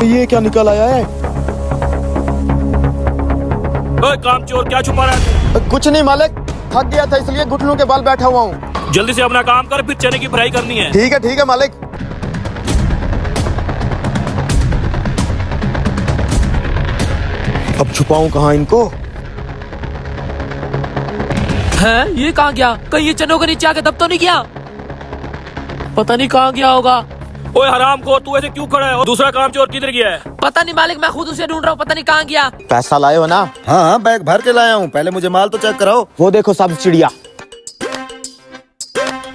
ये क्या निकल आया है? ओए कामचोर, क्या छुपा रहा है? कुछ नहीं मालिक, थक गया था इसलिए घुटनों के बल बैठा हुआ हूँ। जल्दी से अपना काम कर, फिर चने की फ्राई करनी है। ठीक है मालिक। अब छुपाऊं कहाँ इनको? है ये कहाँ गया? कहीं ये चनों के नीचे आके दब तो नहीं गया? पता नहीं कहाँ गया होगा। ओए हराम को, तू ऐसे क्यों खड़ा है? और दूसरा कामचोर किधर गया है? पता नहीं मालिक, मैं खुद उसे ढूंढ रहा हूँ, पता नहीं कहाँ गया। पैसा लाए हो ना? हाँ, बैग भर के लाया हूँ। पहले मुझे माल तो चेक कराओ। वो देखो सब चिड़िया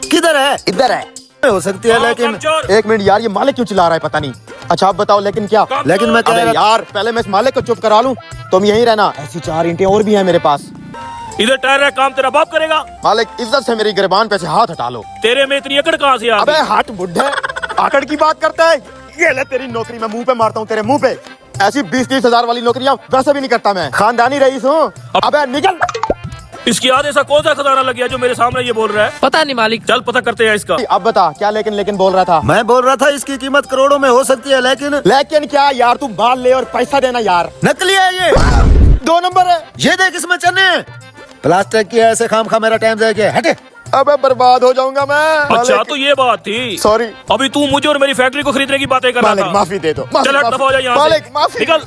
किधर है? इधर है। हो सकती है, लेकिन कामचोर, एक मिनट यार, ये मालिक क्यों चिल्ला रहा है पता नहीं। अच्छा आप बताओ लेकिन क्या? लेकिन मैं कह अबे रहा यार पहले मैं इस मालिक को चुप करा लूं, तुम यहीं रहना। ऐसी 4 ईंटें और भी हैं मेरे पास। इधर टायर है, काम तेरा बाप करेगा। मालिक इज्जत से मेरी गिरबान पे से हाथ हटा लो। तेरे में इतनी अकड़ कहाँ से आ अबे गई? हट बुड्ढे, आकड़ की बात करता है। ये ले तेरी नौकरी, मैं मुंह पे मारता हूँ तेरे मुंह पे। ऐसी 20-30 हजार वाली नौकरियां वैसे भी नहीं करता मैं, खानदानी रईस हूँ। अबे निकल। इसकी याद ऐसा कौन सा खजाना लग गया जो मेरे सामने ये बोल रहा है? पता नहीं मालिक। चल पता करते हैं इसका। अब बता क्या लेकिन बोल रहा था? मैं बोल रहा था इसकी कीमत करोड़ों में हो सकती है, लेकिन क्या यार, तू बाल ले और पैसा देना यार। नकली है ये। 2 नंबर है। ये देख, इसमें चने हैं। प्लास्टिक की है, ऐसे खाम मेरा टाइम जाए गया। हटे। अबे बर्बाद हो जाऊंगा मैं। अच्छा तो ये बात थी। सॉरी अभी तू मुझे और मेरी फैक्ट्री को खरीदने की बातें कर रहा मालिक, था। माफी दे दो। चल हट, दफा हो जा यहाँ से। मालिक माफी। निकल।